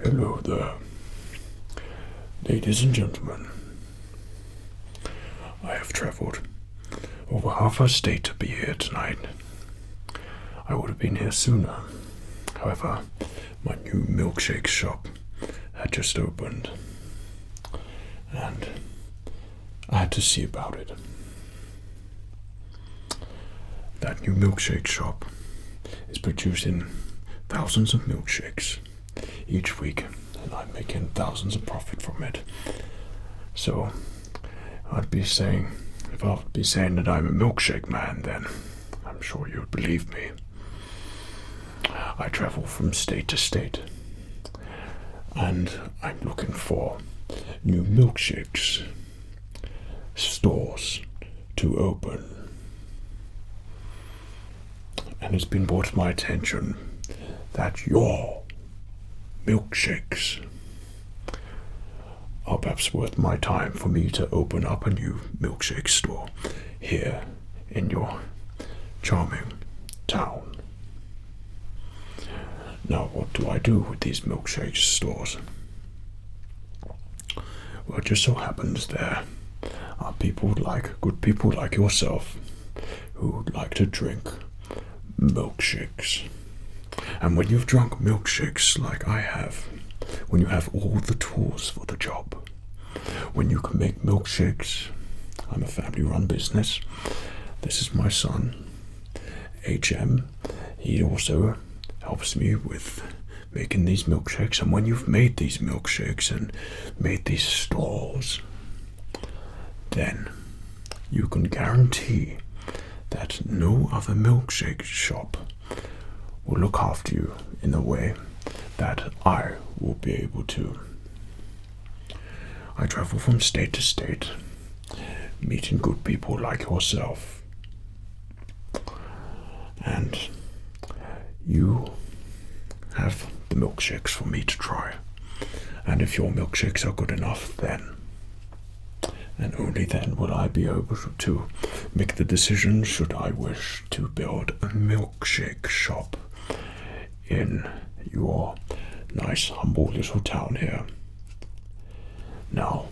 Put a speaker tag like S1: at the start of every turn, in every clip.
S1: Hello there, ladies and gentlemen. I have travelled over half a state to be here tonight. I would have been here sooner. However, my new milkshake shop had just opened, and I had to see about it. That new milkshake shop is producing thousands of milkshakes each week, and I'm making thousands of profit from it. So I'd be saying, if I'd be saying that I'm a milkshake man, then I'm sure you'd believe me. I travel from state to state, and I'm looking for new milkshakes stores to open. And it's been brought to my attention that your milkshakes are perhaps worth my time for me to open up a new milkshake store here in your charming town. Now, what do I do with these milkshake stores? Well, it just so happens there are good people like yourself who like to drink milkshakes. And when you've drunk milkshakes like I have, when you have all the tools for the job, when you can make milkshakes, I'm a family-run business. This is my son, HM. He also helps me with making these milkshakes. And when you've made these milkshakes and made these stores, then you can guarantee that no other milkshake shop will look after you in the way that I will be able to. I travel from state to state, meeting good people like yourself. And you have the milkshakes for me to try. And if your milkshakes are good enough, then and only then will I be able to make the decision should I wish to build a milkshake shop in your nice, humble little town here. Now,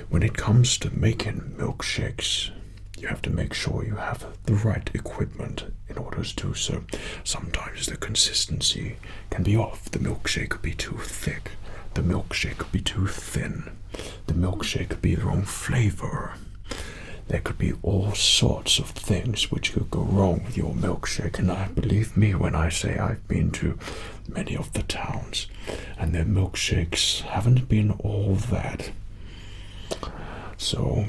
S1: when it comes to making milkshakes, you have to make sure you have the right equipment in order to do so. Sometimes the consistency can be off. The milkshake could be too thick. The milkshake could be too thin. The milkshake could be the wrong flavor. There could be all sorts of things which could go wrong with your milkshake. And I believe me when I say I've been to many of the towns, and their milkshakes haven't been all that. So,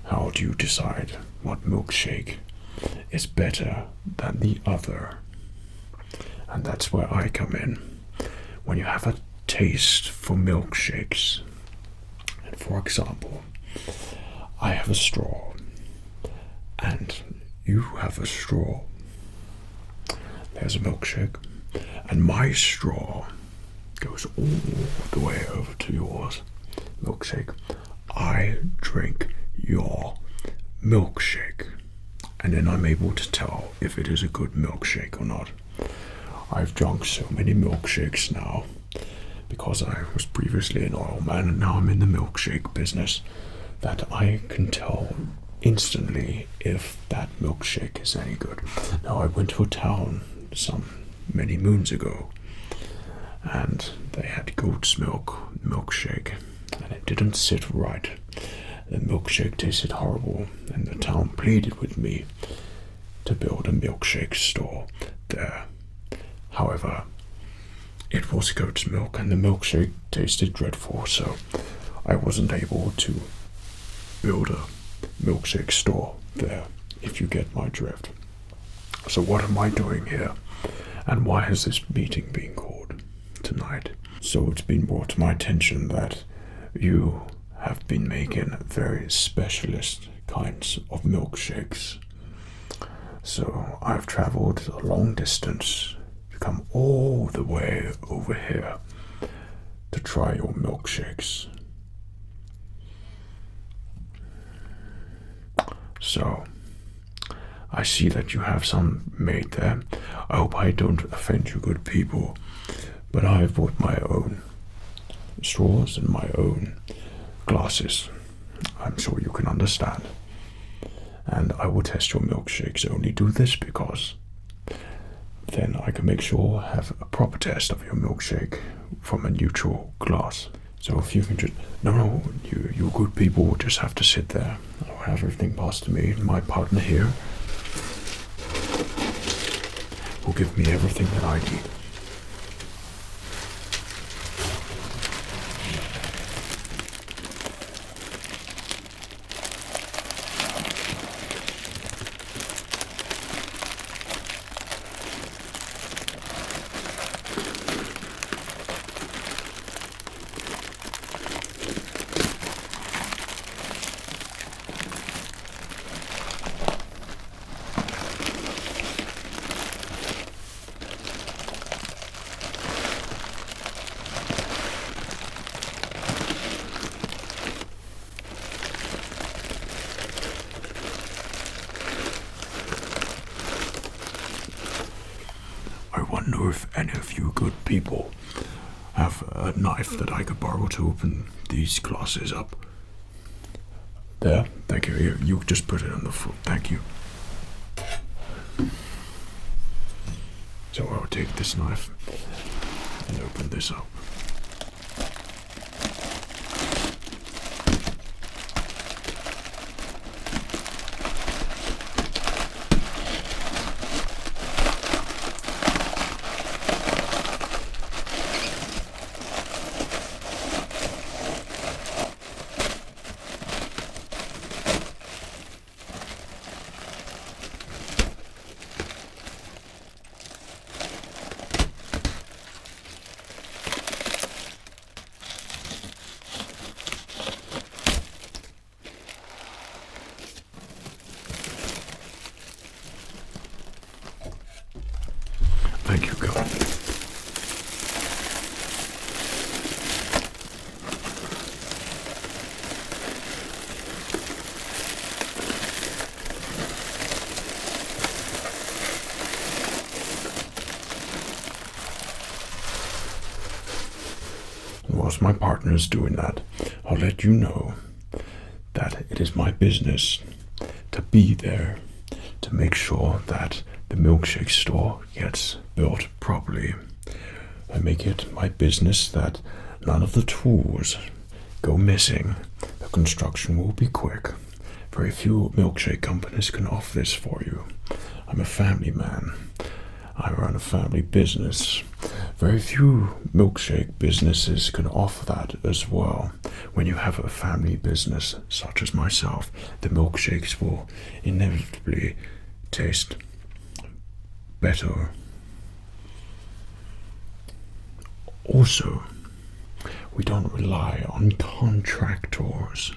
S1: how do you decide what milkshake is better than the other? And that's where I come in. When you have a taste for milkshakes, and for example, I have a straw, and you have a straw. There's a milkshake, and my straw goes all the way over to yours milkshake. I drink your milkshake, and then I'm able to tell if it is a good milkshake or not. I've drunk so many milkshakes now because I was previously an oil man and now I'm in the milkshake business, that I can tell instantly if that milkshake is any good. Now, I went to a town many moons ago, and they had goat's milk milkshake, and it didn't sit right. The milkshake tasted horrible, and the town pleaded with me to build a milkshake store there. However, it was goat's milk, and the milkshake tasted dreadful, so I wasn't able to build a milkshake store there, if you get my drift. So what am I doing here? And why has this meeting been called tonight? So it's been brought to my attention that you have been making very specialist kinds of milkshakes. So I've traveled a long distance to come all the way over here to try your milkshakes. So I see that you have some made there. I hope I don't offend you good people, but I've brought my own straws and my own glasses. I'm sure you can understand. And I will test your milkshakes. Only do this because then I can make sure I have a proper test of your milkshake from a neutral glass. So if you can just, no, you good people will just have to sit there. I'll have everything passed to me. My partner here will give me everything that I need. I wonder if any of you good people have a knife that I could borrow to open these glasses up. There, thank you. Here, you just put it on the floor. Thank you. So I'll take this knife and open this up. Thank you, God. Whilst my partner is doing that, I'll let you know that it is my business to be there to make sure that the milkshake store gets built properly. I make it my business that none of the tools go missing. The construction will be quick. Very few milkshake companies can offer this for you. I'm a family man. I run a family business. Very few milkshake businesses can offer that as well. When you have a family business such as myself, the milkshakes will inevitably taste better. Also, we don't rely on contractors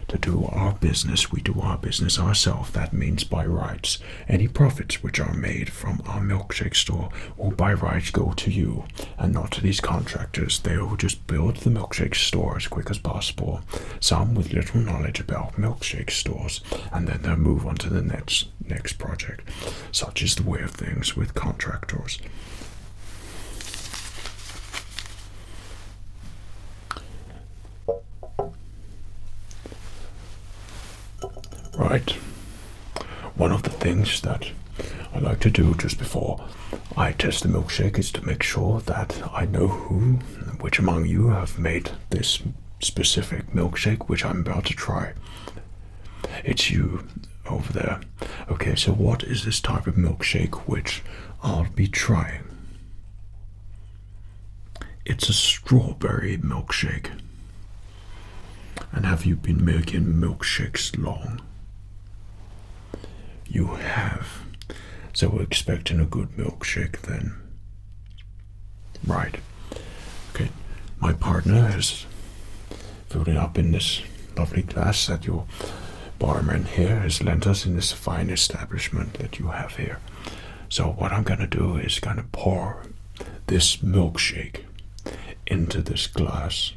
S1: to do our business. We do our business ourselves. That means by rights. Any profits which are made from our milkshake store will by rights go to you and not to these contractors. They will just build the milkshake store as quick as possible, some with little knowledge about milkshake stores, and then they'll move on to the next project. Such is the way of things with contractors. Right. One of the things that I like to do just before I test the milkshake is to make sure that I know which among you have made this specific milkshake which I'm about to try. It's you over there. Okay, so what is this type of milkshake which I'll be trying? It's a strawberry milkshake. And have you been making milkshakes long? You have. So we're expecting a good milkshake then. Right. Okay. My partner has filled it up in this lovely glass that your barman here has lent us in this fine establishment that you have here. So what I'm gonna do is gonna pour this milkshake into this glass.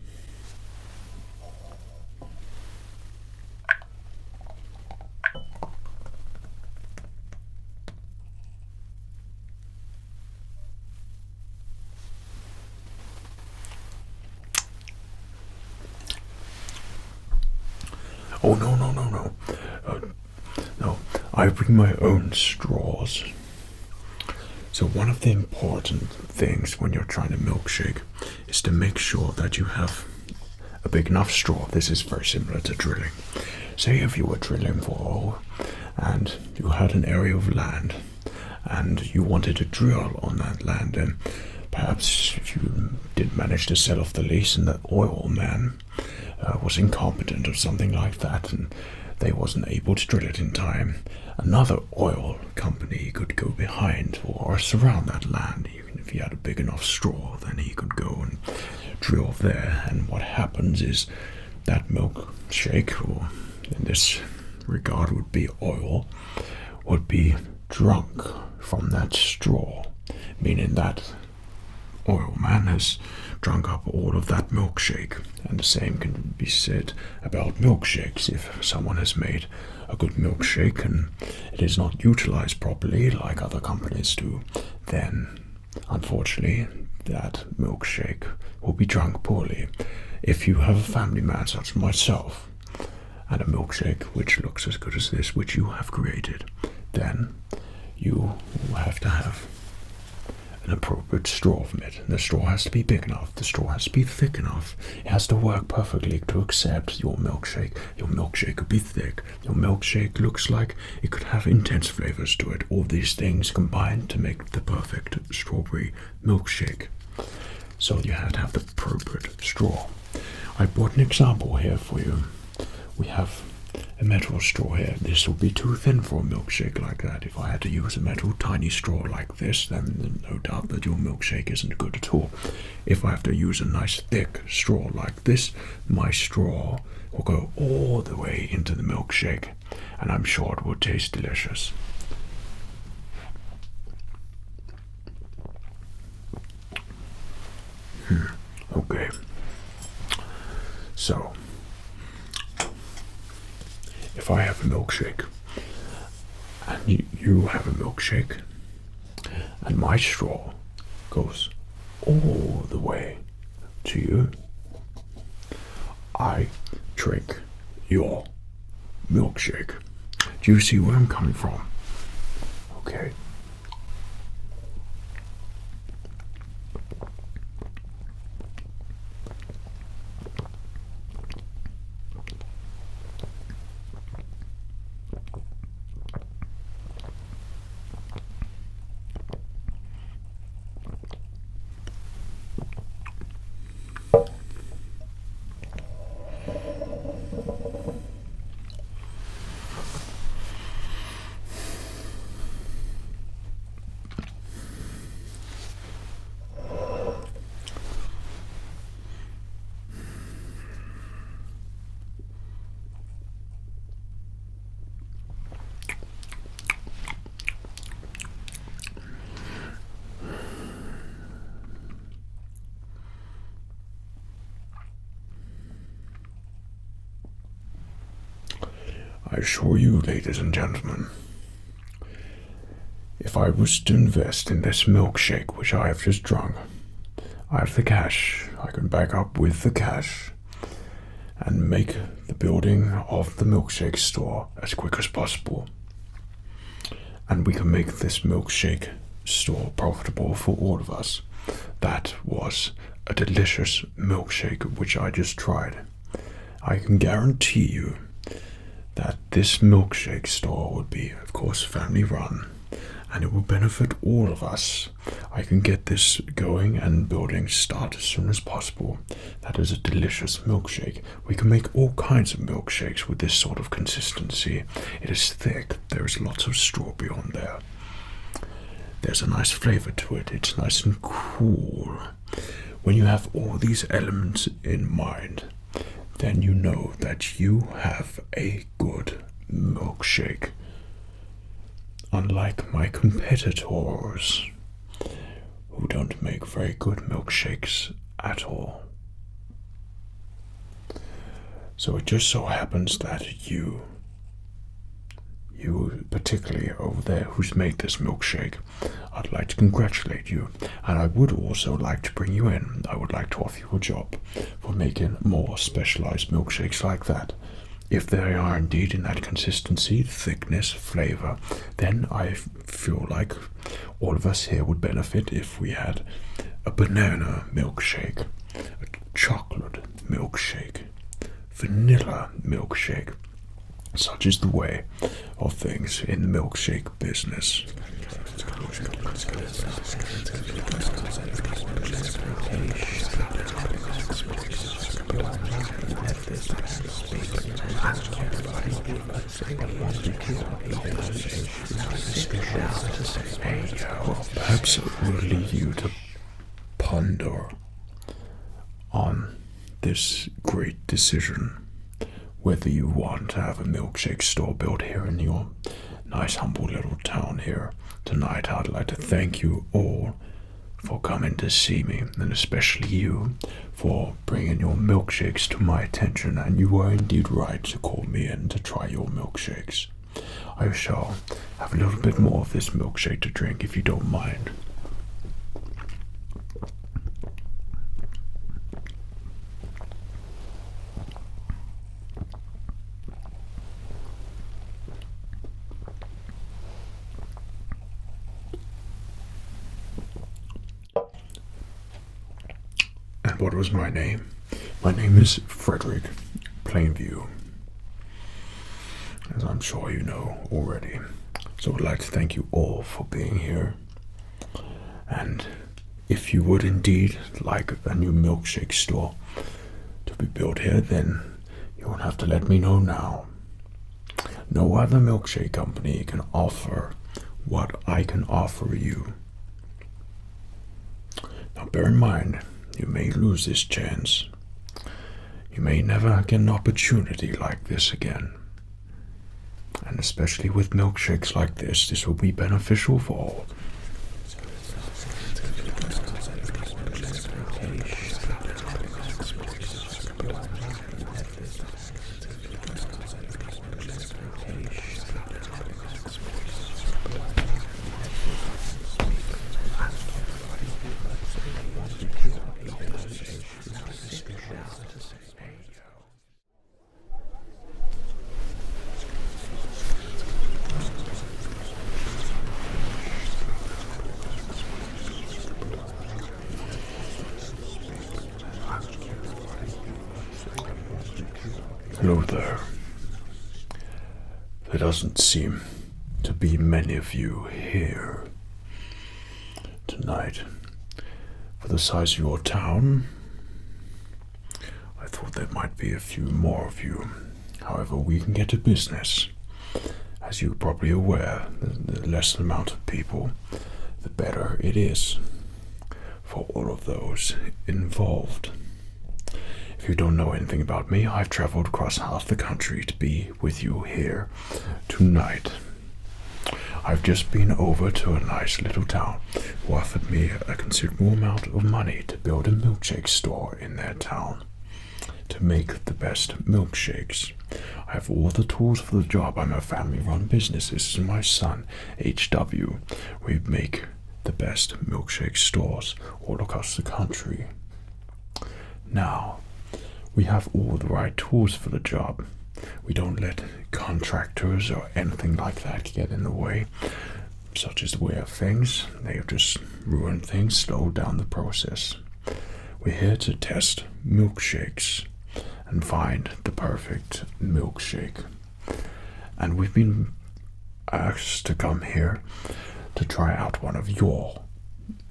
S1: Oh, no, no, no, no. No, I bring my own straws. So one of the important things when you're trying to milkshake is to make sure that you have a big enough straw. This is very similar to drilling. Say if you were drilling for oil and you had an area of land and you wanted to drill on that land, and perhaps if you did manage to sell off the lease and the oil man was incompetent or something like that, and they wasn't able to drill it in time, another oil company could go behind or surround that land. Even if he had a big enough straw, then he could go and drill there. And what happens is that milkshake, or in this regard would be oil, would be drunk from that straw, meaning that oil man has drunk up all of that milkshake. And the same can be said about milkshakes. If someone has made a good milkshake and it is not utilized properly like other companies do, then unfortunately that milkshake will be drunk poorly. If you have a family man such as myself and a milkshake which looks as good as this, which you have created, then you will have to have an appropriate straw from it. The straw has to be big enough, the straw has to be thick enough, it has to work perfectly to accept your milkshake. Your milkshake could be thick, your milkshake looks like it could have intense flavors to it. All these things combined to make the perfect strawberry milkshake. So you have to have the appropriate straw. I brought an example here for you. We have a metal straw here. This will be too thin for a milkshake like that. If I had to use a metal tiny straw like this, then no doubt that your milkshake isn't good at all. If I have to use a nice thick straw like this, my straw will go all the way into the milkshake, and I'm sure it will taste delicious. Okay. So if I have a milkshake and you have a milkshake and my straw goes all the way to you, I drink your milkshake. Do you see where I'm coming from? Okay. I assure you, ladies and gentlemen, if I was to invest in this milkshake which I have just drunk, I have the cash. I can back up with the cash and make the building of the milkshake store as quick as possible. And we can make this milkshake store profitable for all of us. That was a delicious milkshake which I just tried. I can guarantee you that this milkshake store would be, of course, family run, and it will benefit all of us. I can get this going and building start as soon as possible. That is a delicious milkshake. We can make all kinds of milkshakes with this sort of consistency. It is thick, there is lots of strawberry on there. There's a nice flavor to it, it's nice and cool. When you have all these elements in mind, then you know that you have a good milkshake. Unlike my competitors, who don't make very good milkshakes at all. So it just so happens that you particularly over there who's made this milkshake, I'd like to congratulate you, and I would also like to bring you in. I would like to offer you a job for making more specialized milkshakes like that. if they are indeed in that consistency, thickness, flavor, then I feel like all of us here would benefit if we had a banana milkshake, a chocolate milkshake, vanilla milkshake. Such is the way of things in the milkshake business. Well, perhaps it will lead you to ponder on this great decision, whether you want to have a milkshake store built here in your nice humble little town here tonight. I'd like to thank you all for coming to see me, and especially you for bringing your milkshakes to my attention, and you were indeed right to call me in to try your milkshakes. I shall have a little bit more of this milkshake to drink if you don't mind. And what was my name? My name is Frederick Plainview, as I'm sure you know already. So I'd like to thank you all for being here. And if you would indeed like a new milkshake store to be built here, then you will have to let me know now. No other milkshake company can offer what I can offer you. Now bear in mind, you may lose this chance. You may never get an opportunity like this again. And especially with milkshakes like this will be beneficial for all. Hello there. There doesn't seem to be many of you here tonight. For the size of your town, I thought there might be a few more of you. However, we can get to business. As you're probably aware, the less amount of people, the better it is for all of those involved. If you don't know anything about me, I've traveled across half the country to be with you here tonight. I've just been over to a nice little town who offered me a considerable amount of money to build a milkshake store in their town to make the best milkshakes. I have all the tools for the job. I'm a family-run business. This is my son, HW. We make the best milkshake stores all across the country. Now, we have all the right tools for the job. We don't let contractors or anything like that get in the way. Such is the way of things. They have just ruined things, slowed down the process. We're here to test milkshakes and find the perfect milkshake. And we've been asked to come here to try out one of your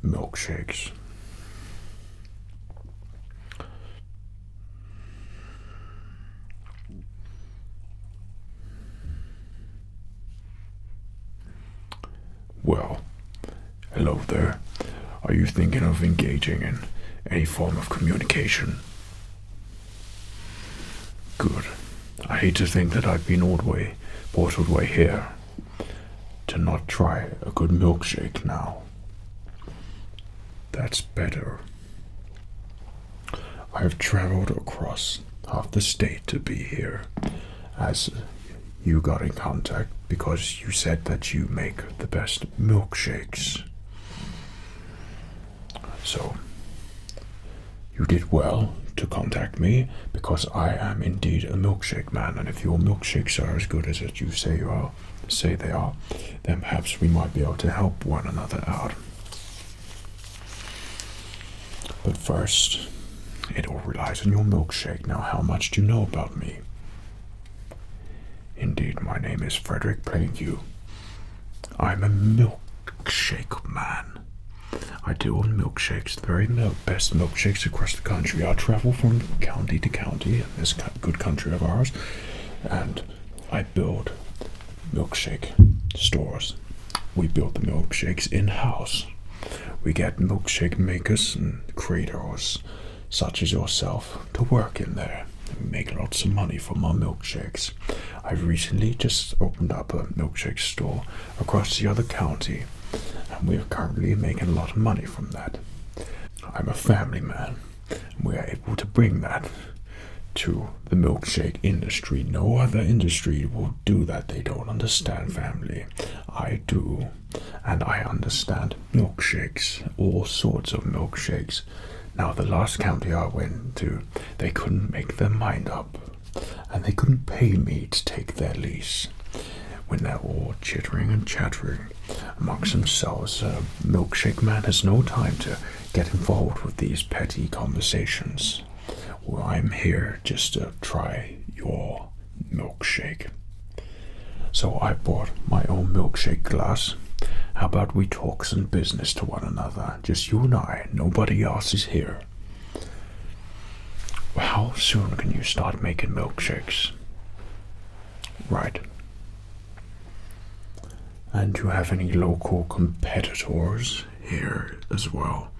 S1: milkshakes. Well, hello there. Are you thinking of engaging in any form of communication? Good. I hate to think that I've been brought all the way here to not try a good milkshake now. That's better. I have traveled across half the state to be here, as you got in contact because you said that you make the best milkshakes. So, you did well to contact me, because I am indeed a milkshake man, and if your milkshakes are as good as you say they are, then perhaps we might be able to help one another out. But first, it all relies on your milkshake. Now, how much do you know about me? Indeed, my name is Frederick Plainview. I'm a milkshake man. I deal in milkshakes, the very best milkshakes across the country. I travel from county to county in this good country of ours, and I build milkshake stores. We build the milkshakes in-house. We get milkshake makers and creators such as yourself to work in there. We make lots of money from our milkshakes. I've recently just opened up a milkshake store across the other county, and we are currently making a lot of money from that. I'm a family man, and we are able to bring that to the milkshake industry. No other industry will do that. They don't understand family. I do, and I understand milkshakes, all sorts of milkshakes. Now, the last county I went to, they couldn't make their mind up, and they couldn't pay me to take their lease. When they're all chittering and chattering amongst themselves, a milkshake man has no time to get involved with these petty conversations. Well, I'm here just to try your milkshake. So I bought my own milkshake glass. How about we talk some business to one another? Just you and I. Nobody else is here. How soon can you start making milkshakes? Right. And do you have any local competitors here as well?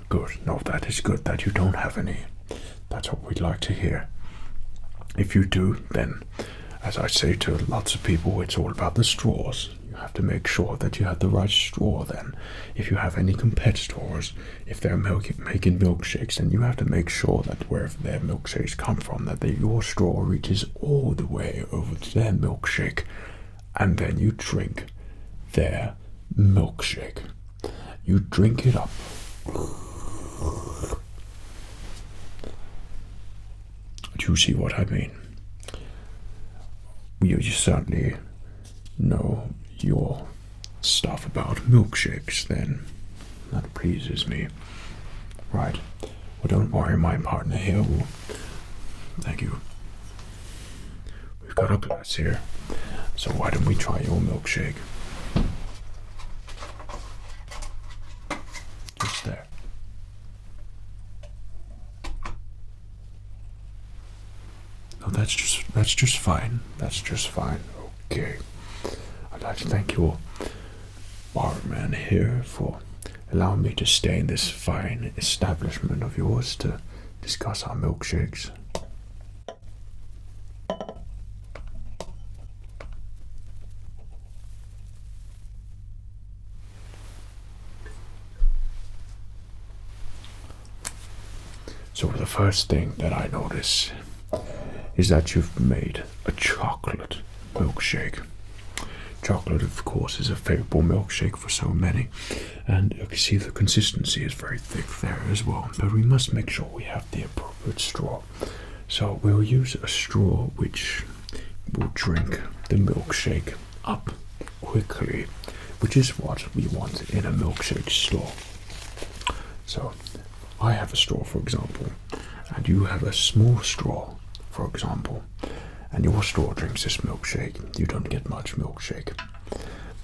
S1: Good. No, that is good that you don't have any. That's what we'd like to hear. If you do, then, as I say to lots of people, it's all about the straws. You have to make sure that you have the right straw then. If you have any competitors, if they're making milkshakes, then you have to make sure that wherever their milkshakes come from, that your straw reaches all the way over to their milkshake, and then you drink their milkshake. You drink it up. Do you see what I mean? You certainly know your stuff about milkshakes then. That pleases me. Right. Well, don't worry, my partner here will... Thank you. We've got a glass here. So why don't we try your milkshake? Just there. No, that's just fine. That's just fine. Okay. I'd like to thank your barman here for allowing me to stay in this fine establishment of yours to discuss our milkshakes. So the first thing that I notice is that you've made a chocolate milkshake. Chocolate, of course, is a favorable milkshake for so many, and you can see the consistency is very thick there as well. But we must make sure we have the appropriate straw. So we'll use a straw which will drink the milkshake up quickly, which is what we want in a milkshake store. So I have a straw, for example, and you have a small straw, for example, and your straw drinks this milkshake. You don't get much milkshake.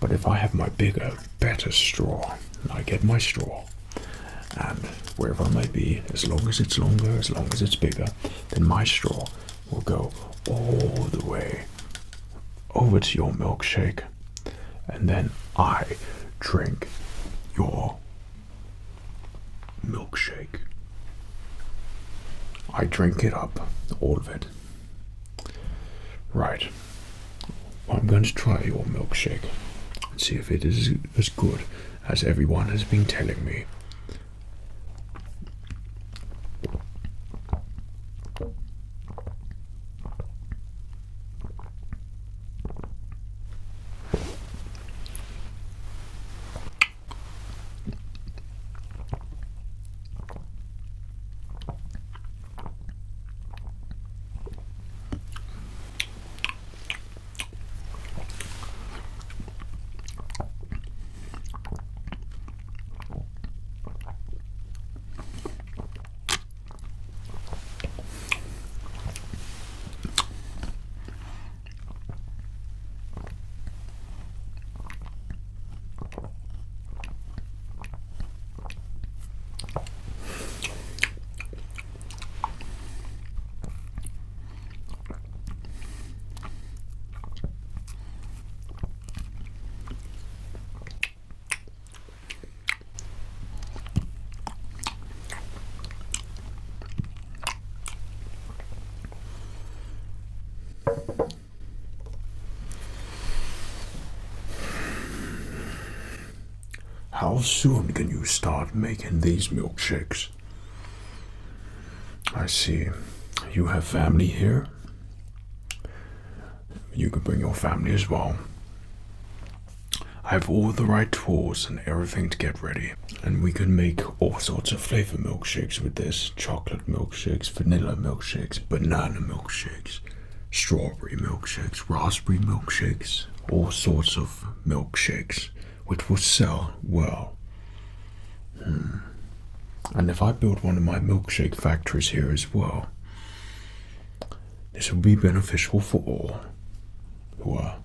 S1: But if I have my bigger, better straw, I get my straw, and wherever I may be, as long as it's longer, as long as it's bigger, then my straw will go all the way over to your milkshake, and then I drink your milkshake. I drink it up, all of it. Right. I'm going to try your milkshake and see if it is as good as everyone has been telling me. how soon can you start making these milkshakes? I see. You have family here? You can bring your family as well. I have all the right tools and everything to get ready. And we can make all sorts of flavor milkshakes with this. Chocolate milkshakes, vanilla milkshakes, banana milkshakes, strawberry milkshakes, raspberry milkshakes, all sorts of milkshakes, which will sell well. And if I build one of my milkshake factories here as well, this will be beneficial for all who are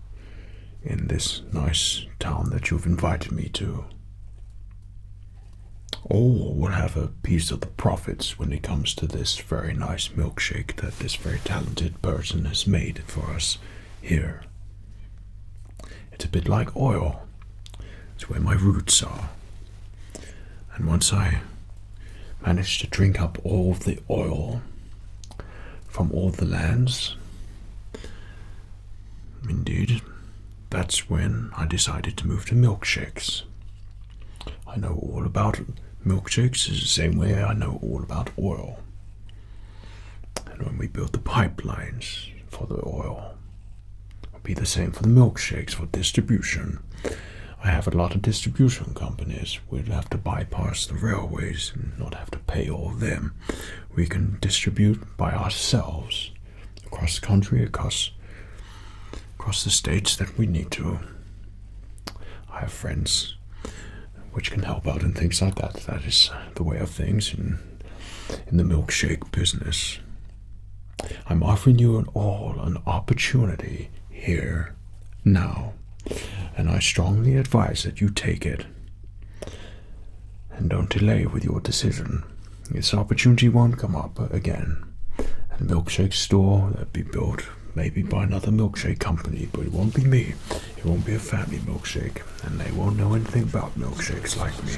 S1: in this nice town that you've invited me to. All will have a piece of the profits when it comes to this very nice milkshake that this very talented person has made for us here. It's a bit like oil. It's where my roots are. And once I manage to drink up all of the oil from all the lands, indeed, that's when I decided to move to milkshakes. I know all about milkshakes is the same way I know all about oil. And when we build the pipelines for the oil, it'll be the same for the milkshakes for distribution. I have a lot of distribution companies. We'd have to bypass the railways and not have to pay all of them. We can distribute by ourselves across the country, across the states that we need to. I have friends which can help out and things like that. That is the way of things in the milkshake business. I'm offering you an opportunity here, now, and I strongly advise that you take it and don't delay with your decision. This opportunity won't come up again. And a milkshake store that'd be built maybe by another milkshake company, but it won't be me. It won't be a family milkshake, and they won't know anything about milkshakes like me.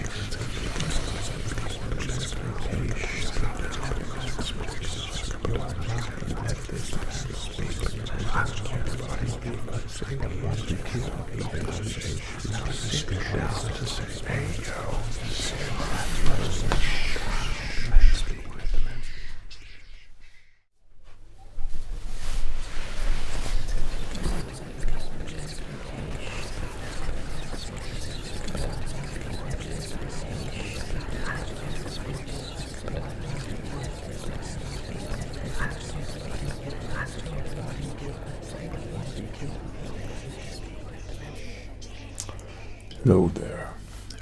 S1: Hello there,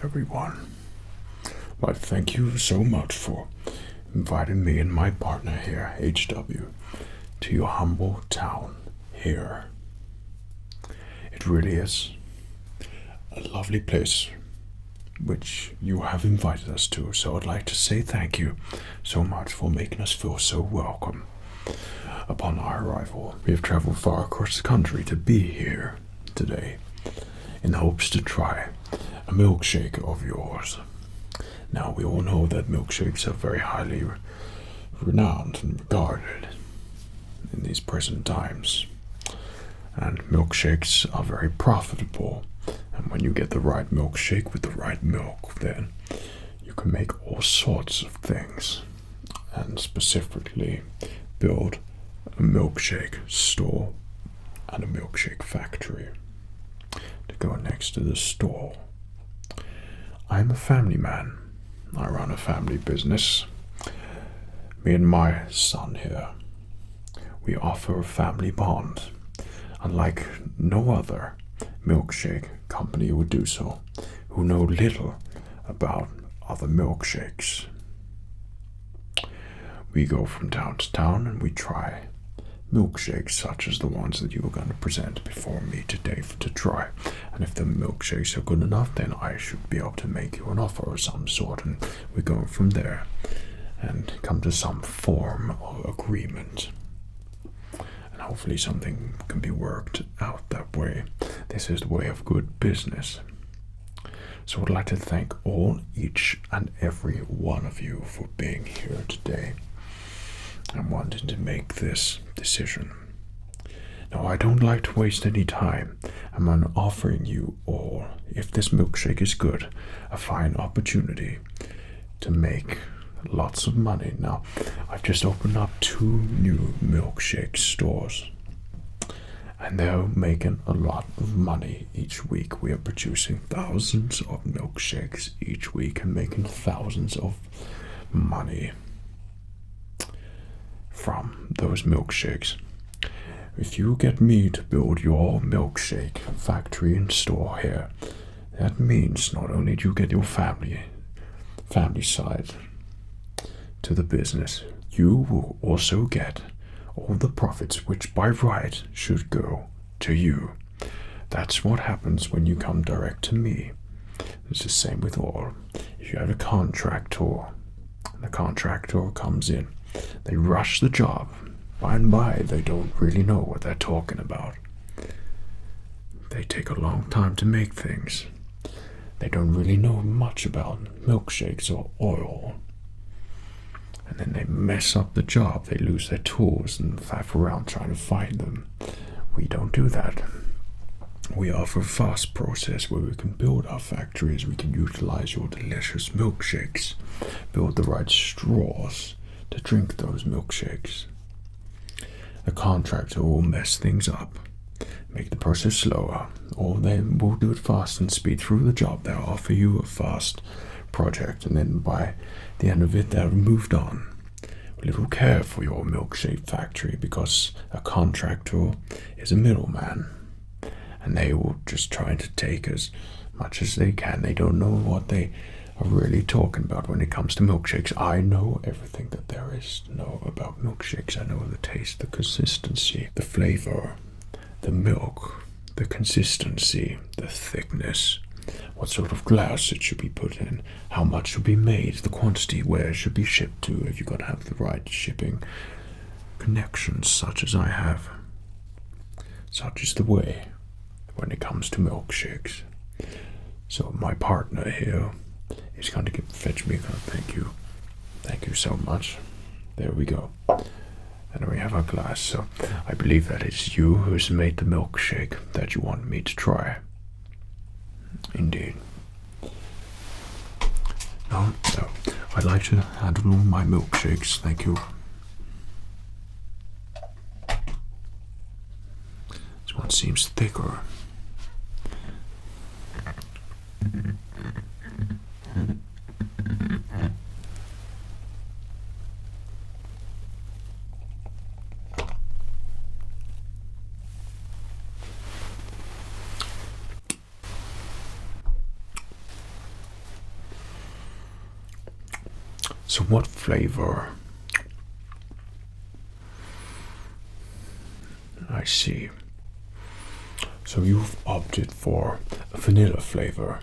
S1: everyone. Well, thank you so much for inviting me and my partner here, HW, to your humble town here. It really is a lovely place which you have invited us to, so I'd like to say thank you so much for making us feel so welcome upon our arrival. We have traveled far across the country to be here today, in hopes to try a milkshake of yours. Now, we all know that milkshakes are very highly renowned and regarded in these present times. And milkshakes are very profitable. And when you get the right milkshake with the right milk, then you can make all sorts of things. And specifically build a milkshake store and a milkshake factory to go next to the store. I'm a family man. I run a family business. Me and my son here, we offer a family bond, unlike no other milkshake company would do so, who know little about other milkshakes. We go from town to town and we try milkshakes such as the ones that you are going to present before me today to try. And if the milkshakes are good enough, then I should be able to make you an offer of some sort, and we go from there and come to some form of agreement. And hopefully something can be worked out that way. This is the way of good business. So I'd like to thank each and every one of you for being here today and wanting to make this decision. Now, I don't like to waste any time. I'm offering you all, if this milkshake is good, a fine opportunity to make lots of money. Now, I've just opened up 2 new milkshake stores, and they're making a lot of money each week. We are producing thousands of milkshakes each week and making thousands of money from those milkshakes. If you get me to build your milkshake factory and store here, that means not only do you get your family side to the business, you will also get all the profits, which by right should go to you. That's what happens when you come direct to me. It's the same with all. If you have a contractor, and the contractor comes in, they rush the job. By and by, they don't really know what they're talking about. They take a long time to make things. They don't really know much about milkshakes or oil. And then they mess up the job. They lose their tools and faff around trying to find them. We don't do that. We offer a fast process where we can build our factories. We can utilize your delicious milkshakes. Build the right straws to drink those milkshakes. The contractor will mess things up, make the process slower, or they will do it fast and speed through the job. They'll offer you a fast project, and then by the end of it, they'll have moved on. Little care for your milkshake factory, because a contractor is a middleman, and they will just try to take as much as they can. They don't know what they are really talking about when it comes to milkshakes. I know everything that there is to know about milkshakes. I know the taste, the consistency, the flavor, the milk, the consistency, the thickness, what sort of glass it should be put in, how much should be made, the quantity, where it should be shipped to. If you've got to have the right shipping connections, such as I have. Such is the way when it comes to milkshakes. So my partner here is going to fetch me. Thank you. Thank you so much. There we go. And we have our glass. So I believe that it's you who's made the milkshake that you want me to try. Indeed. No, I like to handle all my milkshakes. Thank you. This one seems thicker. So what flavor? I see. So you've opted for a vanilla flavor.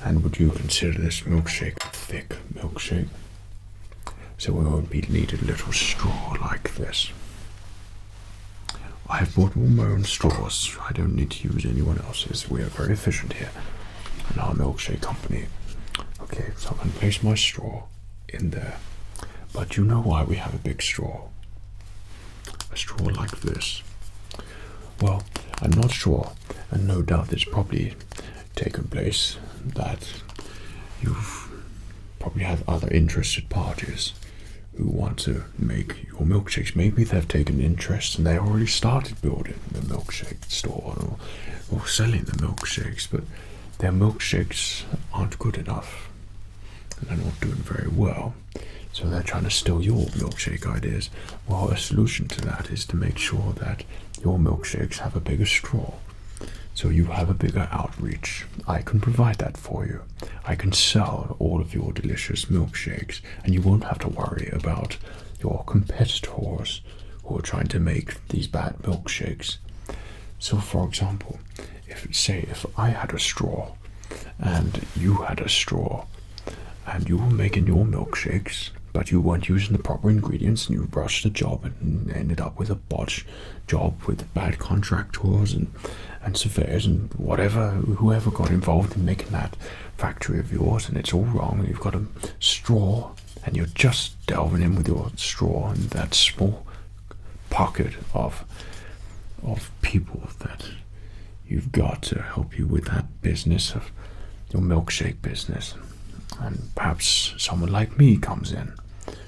S1: And would you consider this milkshake a thick milkshake? So we won't be needed a little straw like this. I have bought all my own straws. I don't need to use anyone else's. We are very efficient here in our milkshake company. Okay, so I'm going to place my straw in there. But you know why we have a big straw? A straw like this. Well, I'm not sure, and no doubt it's probably taken place that you've probably had other interested parties who want to make your milkshakes. Maybe they've taken interest and they already started building the milkshake store or selling the milkshakes, but their milkshakes aren't good enough and they're not doing very well. So they're trying to steal your milkshake ideas. Well, a solution to that is to make sure that your milkshakes have a bigger straw, so you have a bigger outreach. I can provide that for you. I can sell all of your delicious milkshakes, and you won't have to worry about your competitors who are trying to make these bad milkshakes. So, for example, if I had a straw and you had a straw, and you were making your milkshakes, but you weren't using the proper ingredients, and you rushed the job and ended up with a botched job with bad contractors and surveyors and whoever got involved in making that factory of yours, and it's all wrong, and you've got a straw, and you're just delving in with your straw and that small pocket of people that you've got to help you with that business of your milkshake business. And perhaps someone like me comes in,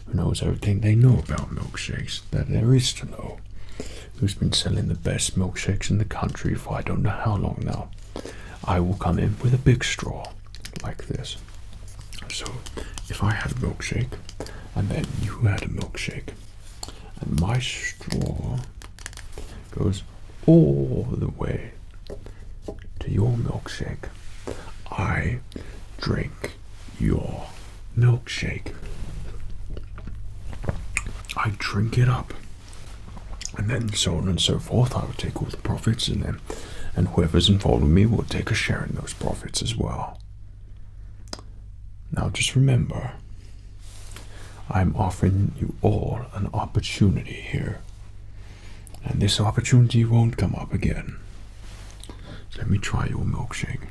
S1: who knows everything they know about milkshakes that there is to know, who's been selling the best milkshakes in the country for I don't know how long now. I will come in with a big straw like this. So if I had a milkshake and then you had a milkshake and my straw goes all the way to your milkshake, I drink your milkshake. I drink it up, and then so on and so forth. I would take all the profits, and whoever's involved with me will take a share in those profits as well. Now just remember, I'm offering you all an opportunity here, and this opportunity won't come up again. So let me try your milkshake.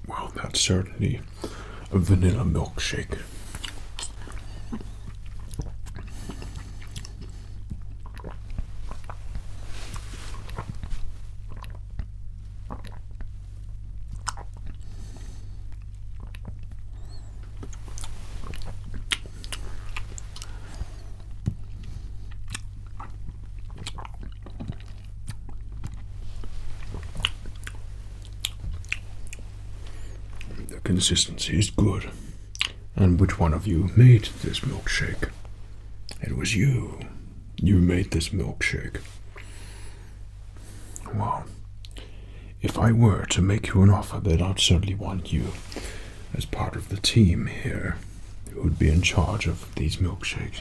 S1: Well, that's certainly a vanilla milkshake. Consistency is good. And which one of you made this milkshake? It was you. You made this milkshake. Well, if I were to make you an offer, then I'd certainly want you as part of the team here who would be in charge of these milkshakes.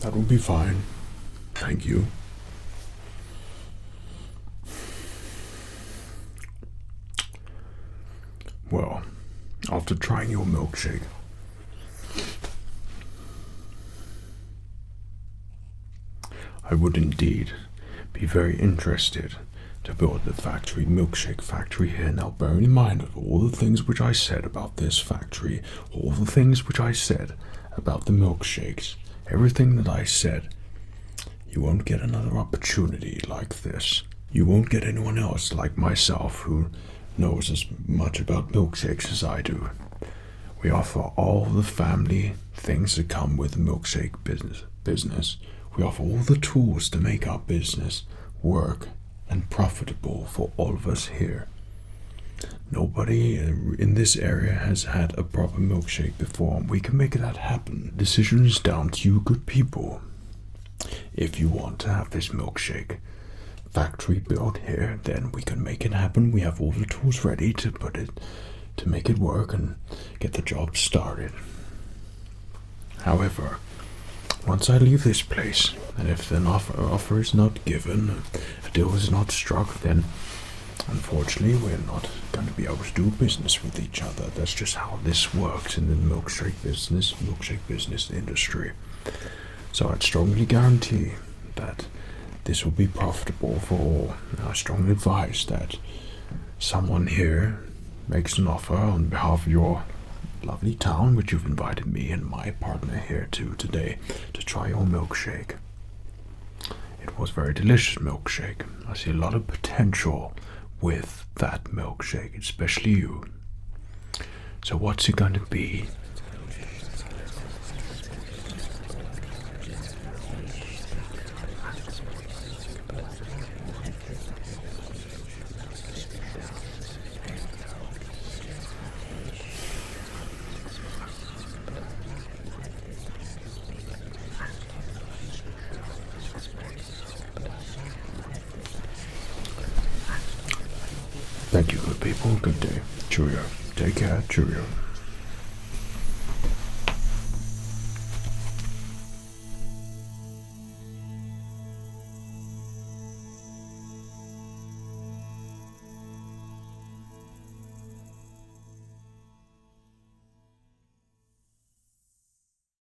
S1: That will be fine. Thank you. Well, after trying your milkshake, I would indeed be very interested to build the milkshake factory here. Now, bearing in mind of all the things which I said about this factory, all the things which I said about the milkshakes, everything that I said, you won't get another opportunity like this. You won't get anyone else like myself who knows as much about milkshakes as I do. We offer all the family things that come with the milkshake business. We offer all the tools to make our business work and profitable for all of us here. Nobody in this area has had a proper milkshake before, and we can make that happen. Decision is down to you good people. If you want to have this milkshake factory built here, then we can make it happen. We have all the tools ready to make it work and get the job started. However, once I leave this place, and if an offer is not given, a deal is not struck, then unfortunately we're not going to be able to do business with each other. That's just how this works in the milkshake business industry. So I'd strongly guarantee that this will be profitable for all. I strongly advise that someone here makes an offer on behalf of your lovely town, which you've invited me and my partner here to today to try your milkshake. It was very delicious milkshake. I see a lot of potential with that milkshake, especially you. So what's it going to be? Thank you, good people. Good day. Cheerio. Take care. Cheerio.